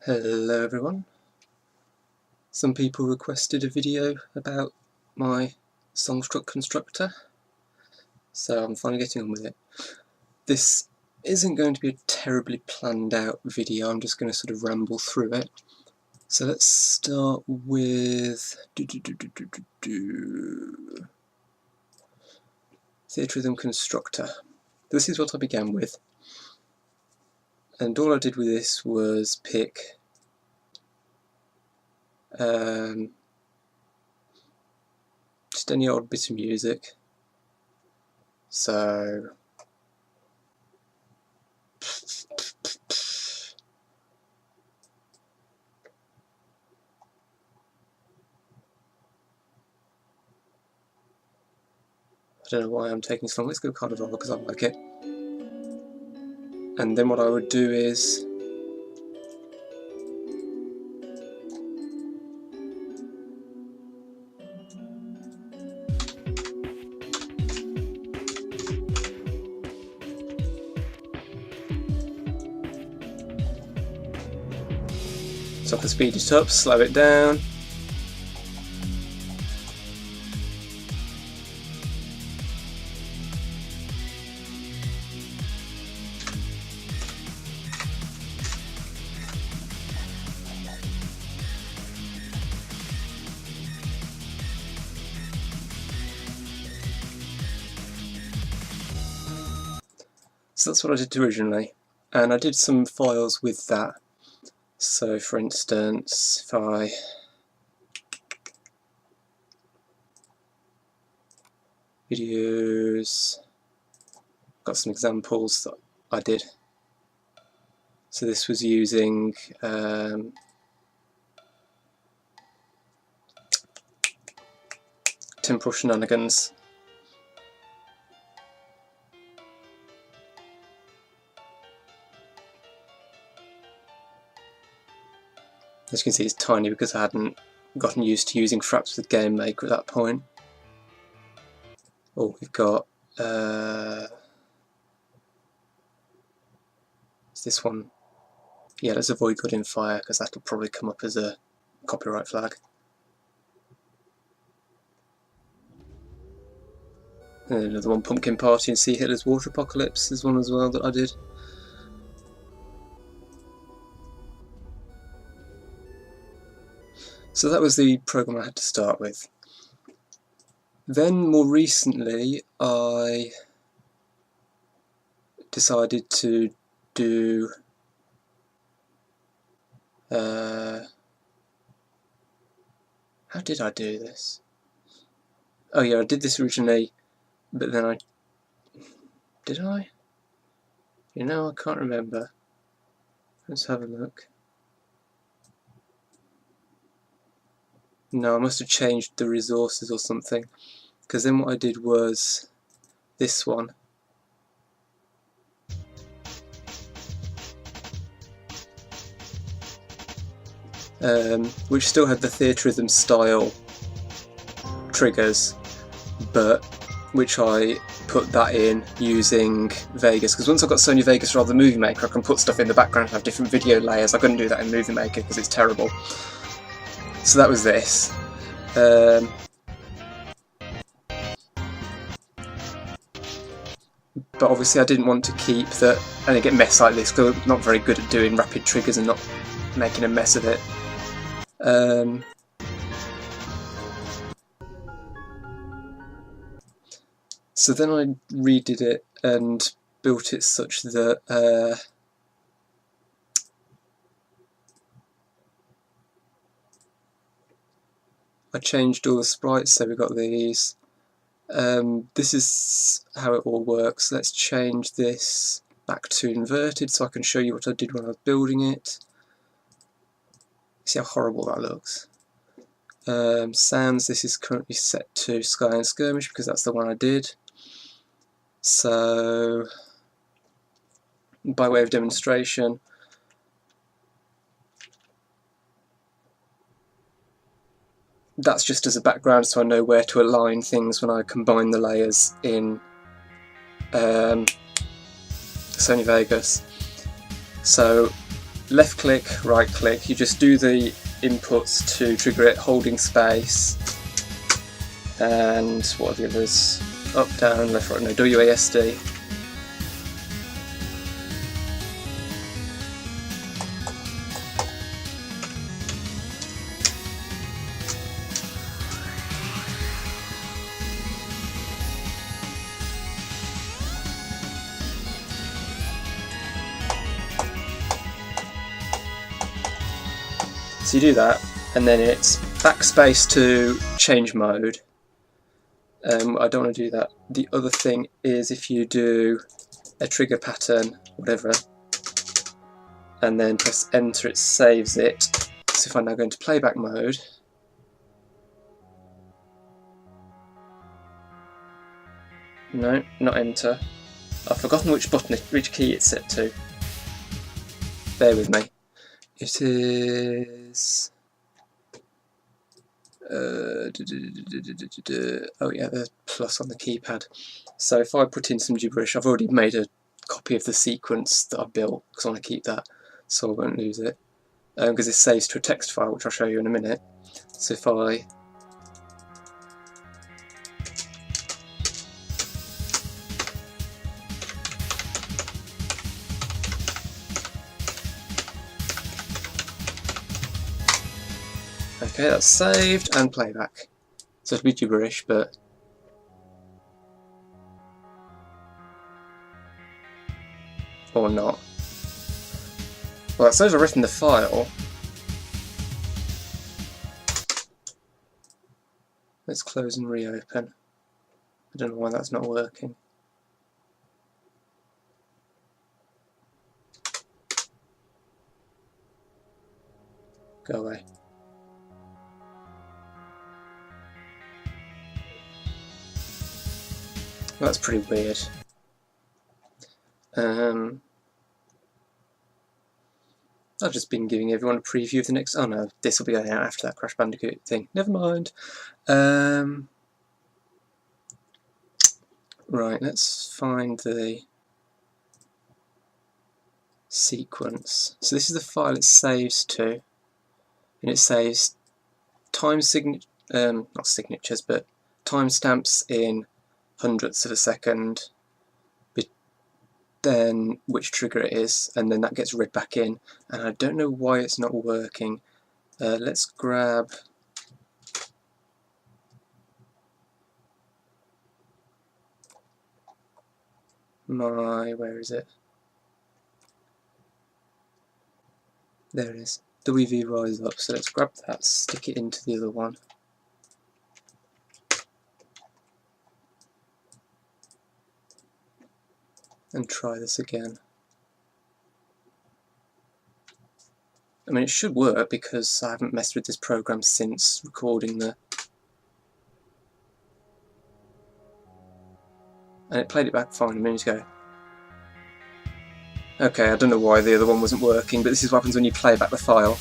Hello everyone. Some people requested a video about my Songstruck constructor, so I'm finally getting on with it. This isn't going to be a terribly planned out video, I'm just going to sort of ramble through it. So let's start with Theatrhythm Constructor. This is what I began with, and all I did with this was pick just any old bit of music. So I don't know why I'm taking so long. Let's go Carnival because I like it. And then what I would do is so I can speed it up, slow it down. So that's what I did originally, and I did some files with that. So for instance, if I videos, got some examples that I did. So this was using temporal shenanigans. As you can see, it's tiny because I hadn't gotten used to using fraps with Game Maker at that point. Oh, we've got is this one? Yeah, let's avoid God in Fire because that'll probably come up as a copyright flag. And another one, Pumpkin Party and Sea Hitler's Water Apocalypse is one as well that I did. So that was the program I had to start with. Then more recently I decided to do how did I do this? Oh yeah, I did this originally, but then did I? You know, I can't remember. Let's have a look. No, I must have changed the resources or something, because then what I did was this one. Which still had the Theatrhythm style triggers, but which I put that in using Vegas, because once I've got Sony Vegas rather than Movie Maker, I can put stuff in the background and have different video layers. I couldn't do that in Movie Maker because it's terrible. So that was this. But obviously I didn't want to keep that and get mess like this because I'm not very good at doing rapid triggers and not making a mess of it. So then I redid it and built it such that I changed all the sprites, so we got these. This is how it all works. Let's change this back to inverted so I can show you what I did when I was building it. See how horrible that looks. Sounds, this is currently set to Sky and Skirmish because that's the one I did. So, by way of demonstration, that's just as a background so I know where to align things when I combine the layers in Sony Vegas. So left click, right click, you just do the inputs to trigger it, holding space, and what are the others? Up, down, left, right, no, WASD. So you do that, and then it's backspace to change mode. I don't want to do that. The other thing is if you do a trigger pattern, whatever, and then press enter, it saves it. So if I now go into playback mode, no, not enter. I've forgotten which button, which key it's set to. Bear with me. It is. Oh yeah, the plus on the keypad. So if I put in some gibberish, I've already made a copy of the sequence that I built because I want to keep that, so I won't lose it. Because it saves to a text file, which I'll show you in a minute. So if I okay, that's saved and playback. So it'll be gibberish, but or not. Well, it says I've written the file. Let's close and reopen. I don't know why that's not working. Go away. That's pretty weird. I've just been giving everyone a preview of the next. Oh no, this will be going out after that Crash Bandicoot thing. Never mind. Right, let's find the sequence. So this is the file it saves to, and it saves not signatures, but timestamps in hundredths of a second, then which trigger it is, and then that gets read back in. And I don't know why it's not working. Let's grab my, where is it? There it is. WV Rise Up. So let's grab that, stick it into the other one. And try this again. I mean, it should work because I haven't messed with this program since recording the... And it played it back fine a minute ago. Okay, I don't know why the other one wasn't working, but this is what happens when you play back the file.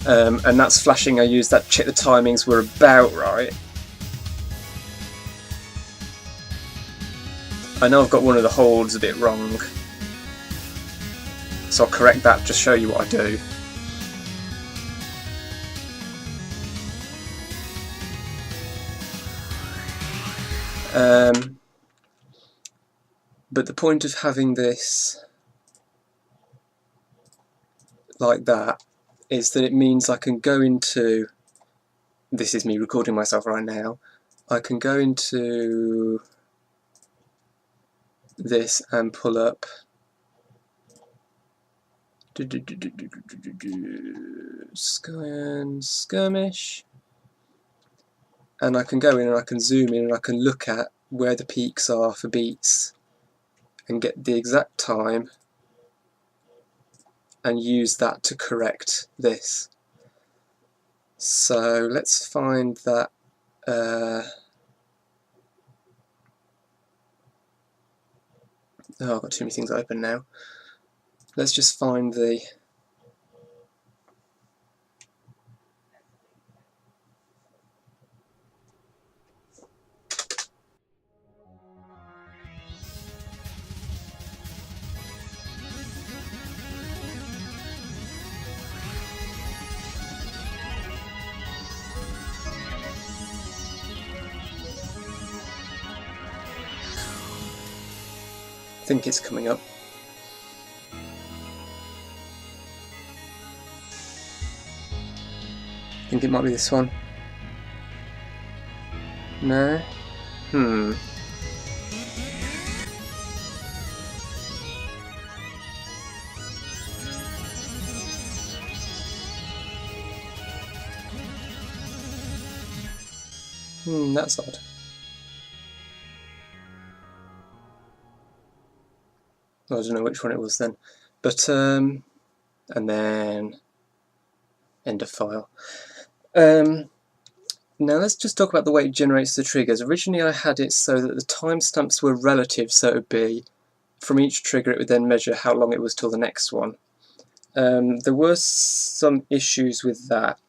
And that's flashing. I used that, check the timings were about right. I know I've got one of the holds a bit wrong, so I'll correct that, just show you what I do. But the point of having this like that is that it means I can go into, this is me recording myself right now, I can go into this and pull up skirmish, and I can go in and I can zoom in and I can look at where the peaks are for beats and get the exact time and use that to correct this. So let's find that oh, I've got too many things open now. Let's just find the think it's coming up. I think it might be this one. No? That's odd. I don't know which one it was then. But, and then end of file. Now let's just talk about the way it generates the triggers. Originally I had it so that the timestamps were relative, so it would be from each trigger it would then measure how long it was till the next one. There were some issues with that.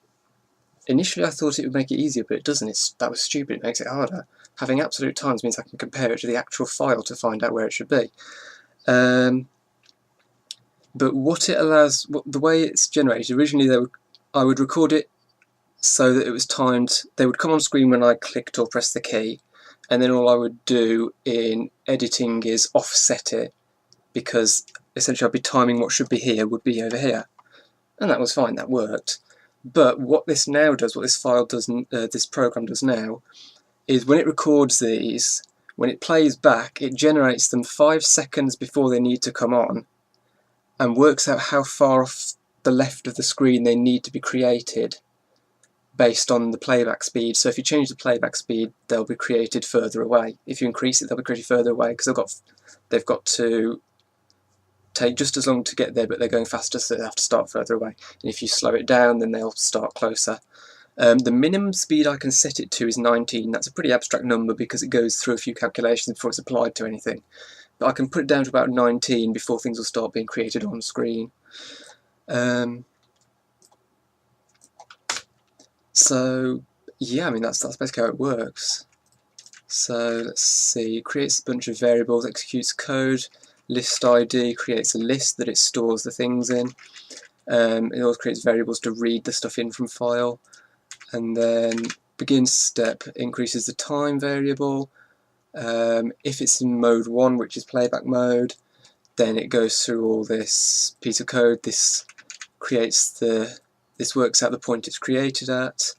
Initially I thought it would make it easier, but it doesn't. That was stupid, it makes it harder. Having absolute times means I can compare it to the actual file to find out where it should be. But what it allows, the way it's generated, originally I would record it so that it was timed. They would come on screen when I clicked or pressed the key, and then all I would do in editing is offset it, because essentially I'd be timing what should be here would be over here, and that was fine, that worked. But what this now does, what this file does, this program does now, is when it records these, when it plays back, it generates them 5 seconds before they need to come on, and works out how far off the left of the screen they need to be created based on the playback speed. So if you change the playback speed, they'll be created further away. If you increase it, they'll be created further away, because they've got to take just as long to get there, but they're going faster, so they have to start further away. And if you slow it down, then they'll start closer. The minimum speed I can set it to is 19. That's a pretty abstract number because it goes through a few calculations before it's applied to anything. But I can put it down to about 19 before things will start being created on screen. So yeah, I mean that's basically how it works. So let's see, it creates a bunch of variables, executes code, list ID creates a list that it stores the things in. It also creates variables to read the stuff in from file, and then begin step increases the time variable. If it's in mode 1, which is playback mode, then it goes through all this piece of code. This works out the point it's created at.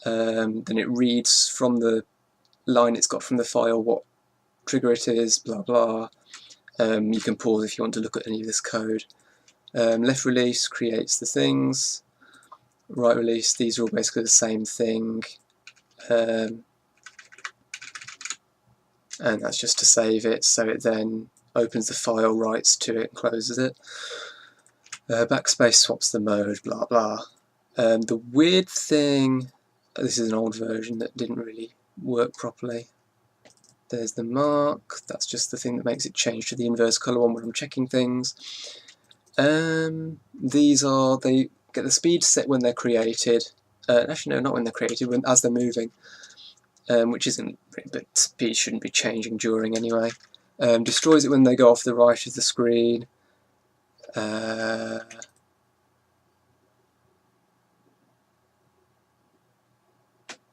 Then it reads from the line it's got from the file what trigger it is, blah blah. You can pause if you want to look at any of this code. Left release creates the things. Right release, these are all basically the same thing. And that's just to save it, so it then opens the file, writes to it, and closes it. Backspace swaps the mode, blah blah. The weird thing, this is an old version that didn't really work properly. There's the mark, that's just the thing that makes it change to the inverse colour one when I'm checking things. They get the speed set when they're created. Actually no, not when they're created, as they're moving. Which isn't, but speed shouldn't be changing during anyway. Destroys it when they go off the right of the screen.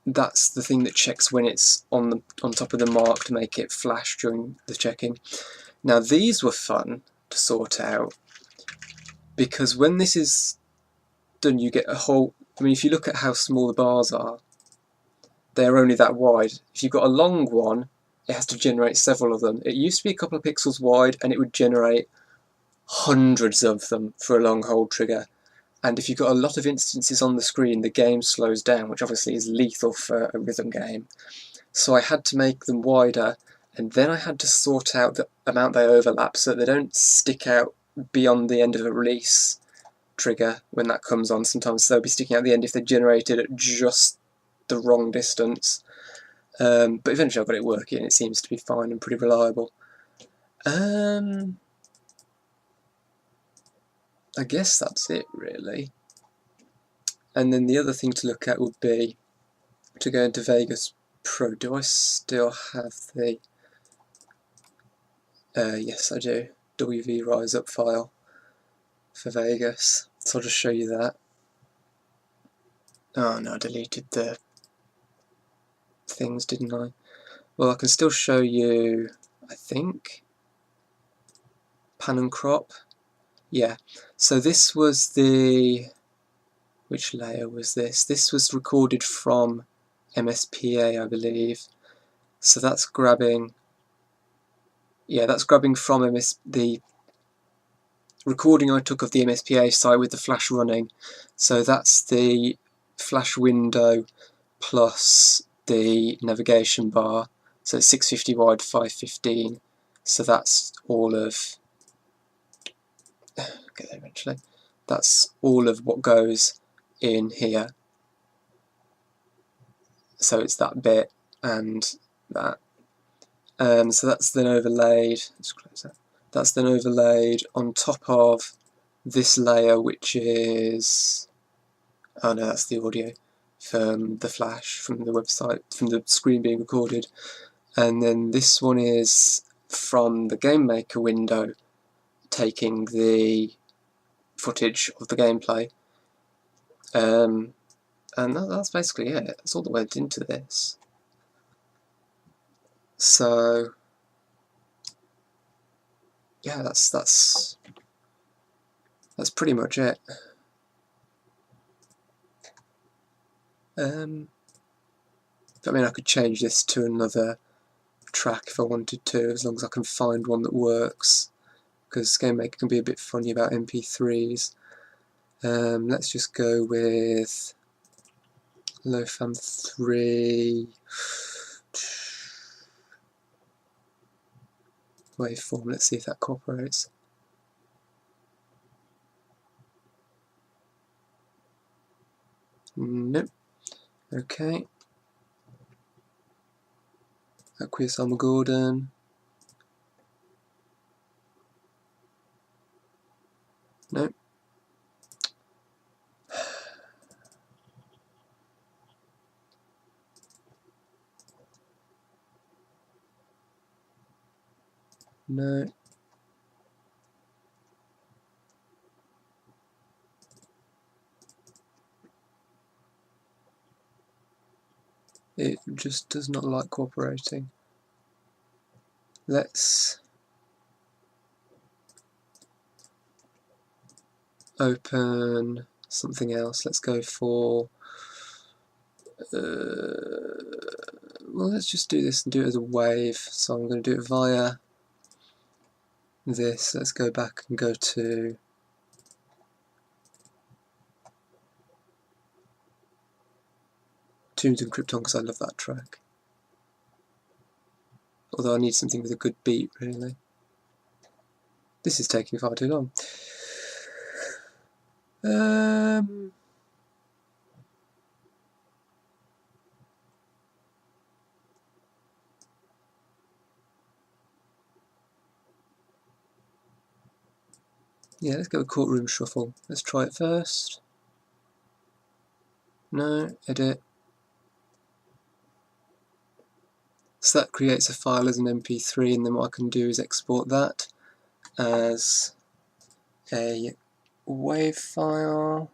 That's the thing that checks when it's on top of the mark to make it flash during the checking. Now these were fun to sort out, because when this is done you get a whole, I mean if you look at how small the bars are, they're only that wide. If you've got a long one, it has to generate several of them. It used to be a couple of pixels wide and it would generate hundreds of them for a long hold trigger. And if you've got a lot of instances on the screen, the game slows down, which obviously is lethal for a rhythm game. So I had to make them wider, and then I had to sort out the amount they overlap so that they don't stick out beyond the end of a release trigger when that comes on. Sometimes they'll be sticking out the end if they're generated at just the wrong distance. But eventually I got it working, and it seems to be fine and pretty reliable. I guess that's it really. And then the other thing to look at would be to go into Vegas Pro. Do I still have the... yes I do, WV Rise Up file for Vegas, so I'll just show you that. Oh no, I deleted the things, didn't I? Well, I can still show you, I think. pan and crop. Yeah, so this was the, which layer was this? This was recorded from MSPA, I believe. So that's grabbing, yeah, that's grabbing from the recording I took of the MSPA site with the flash running. So that's the flash window plus the navigation bar. So it's 650 wide, 515. So that's all of, get there eventually. That's all of what goes in here. So it's that bit and that. So that's then overlaid. Let's close that. That's then overlaid on top of this layer, which is, oh no, that's the audio from the flash, from the website, from the screen being recorded. And then this one is from the Game Maker window, taking the footage of the gameplay. And that's basically it. That's all that went into this. So yeah, that's pretty much it. I mean, I could change this to another track if I wanted to, as long as I can find one that works, because Game Maker can be a bit funny about MP3s. Let's just go with LoFam 3 waveform. Let's see if that cooperates. Nope. Okay. Aqueous Armageddon. Nope. No. It just does not like cooperating. Let's open something else. Let's go for, well, let's just do this and do it as a wave. So I'm going to do it via this. Let's go back and go to Tombs and Krypton, because I love that track. Although I need something with a good beat, really. This is taking far too long. Yeah, let's go with Courtroom Shuffle. Let's try it first. No, edit. So that creates a file as an MP3, and then what I can do is export that as a WAV file.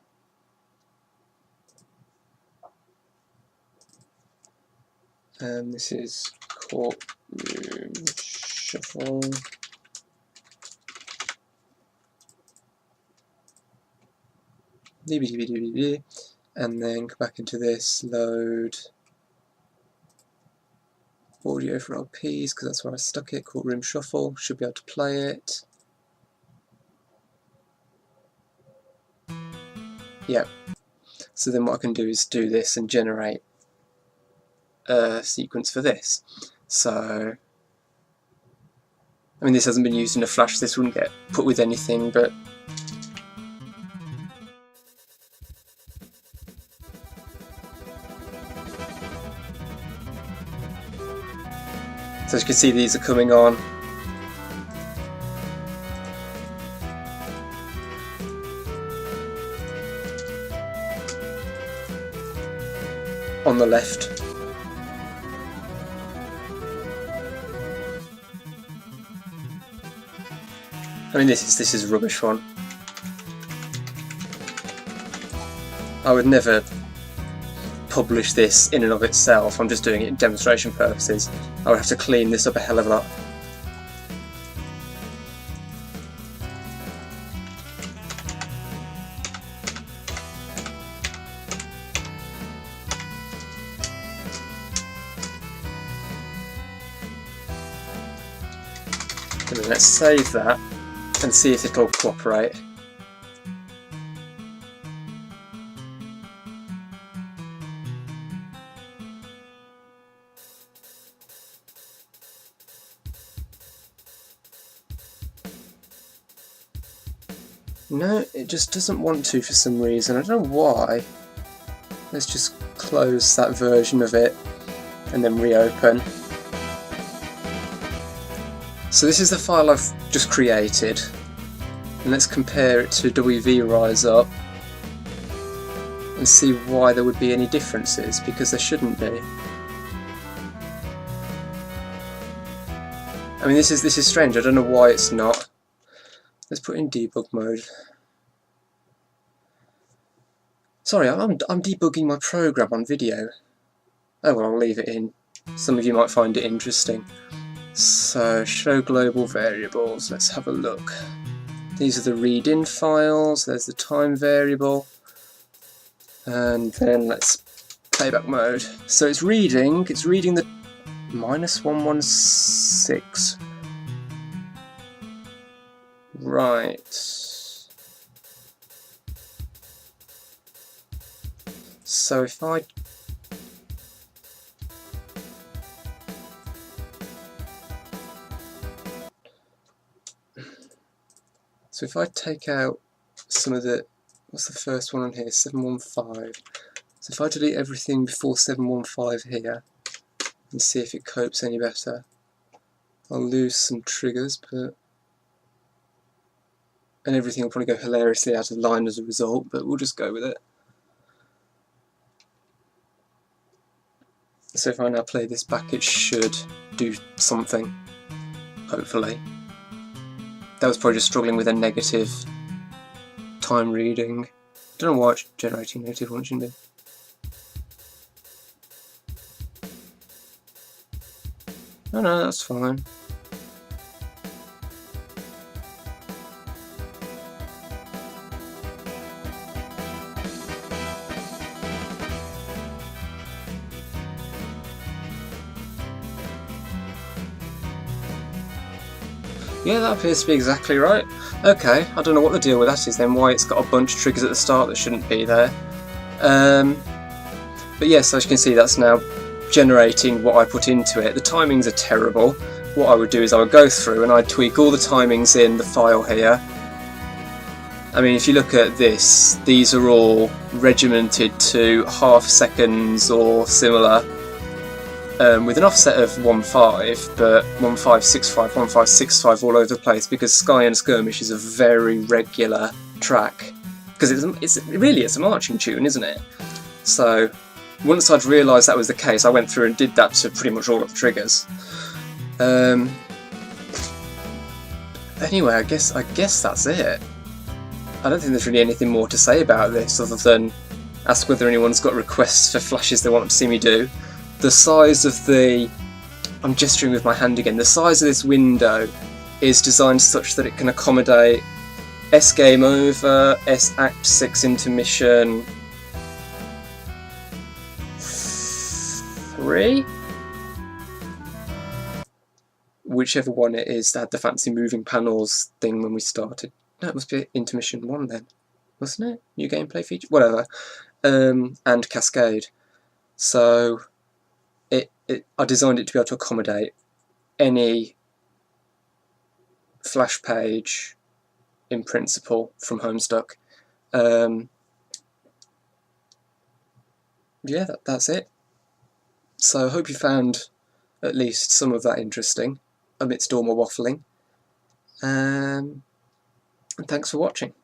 And this is Courtroom Shuffle. And then go back into this, load audio for LPs, because that's where I stuck it. Courtroom Shuffle, should be able to play it. Yeah, so then what I can do is do this and generate a sequence for this. So, I mean, this hasn't been used in a Flash, this wouldn't get put with anything, but so as you can see, these are coming on. On the left. I mean, this is a rubbish one. I would never publish this in and of itself. I'm just doing it in demonstration purposes. I would have to clean this up a hell of a lot. Let's save that and see if it'll cooperate. No, it just doesn't want to for some reason. I don't know why. Let's just close that version of it and then reopen. So this is the file I've just created, and let's compare it to WV Rise Up and see why there would be any differences, because there shouldn't be. I mean, this is strange. I don't know why it's not. Let's put in debug mode. Sorry, I'm debugging my program on video. Oh well, I'll leave it in. Some of you might find it interesting. So, show global variables. Let's have a look. These are the read-in files. There's the time variable. And then let's playback mode. So it's reading the -116. Right. So if I take out some of the, what's the first one on here? 715. So if I delete everything before 715 here and see if it copes any better, I'll lose some triggers, and everything will probably go hilariously out of line as a result, but we'll just go with it. So if I now play this back, it should do something, hopefully. That was probably just struggling with a negative time reading. Don't know why it's generating negative one, shouldn't it? No, that's fine. Yeah, that appears to be exactly right. Okay, I don't know what the deal with that is then, why it's got a bunch of triggers at the start that shouldn't be there. But yes, as you can see, that's now generating what I put into it. The timings are terrible. What I would do is I would go through and I'd tweak all the timings in the file here. I mean, if you look at this, these are all regimented to half seconds or similar. With an offset of 1.5, but 1.565, 1.565 all over the place, because Sky and Skirmish is a very regular track. Because it's a marching tune, isn't it? So once I'd realised that was the case, I went through and did that to pretty much all of the triggers. Anyway, I guess that's it. I don't think there's really anything more to say about this other than ask whether anyone's got requests for flashes they want to see me do. The size of the... I'm gesturing with my hand again. The size of this window is designed such that it can accommodate S Game Over, S Act 6 Intermission 3? Whichever one it is that had the fancy moving panels thing when we started. No, it must be Intermission 1 then, wasn't it? New gameplay feature? Whatever. And Cascade. So... I designed it to be able to accommodate any flash page in principle from Homestuck. Yeah, that's it. So I hope you found at least some of that interesting amidst all my waffling. And thanks for watching.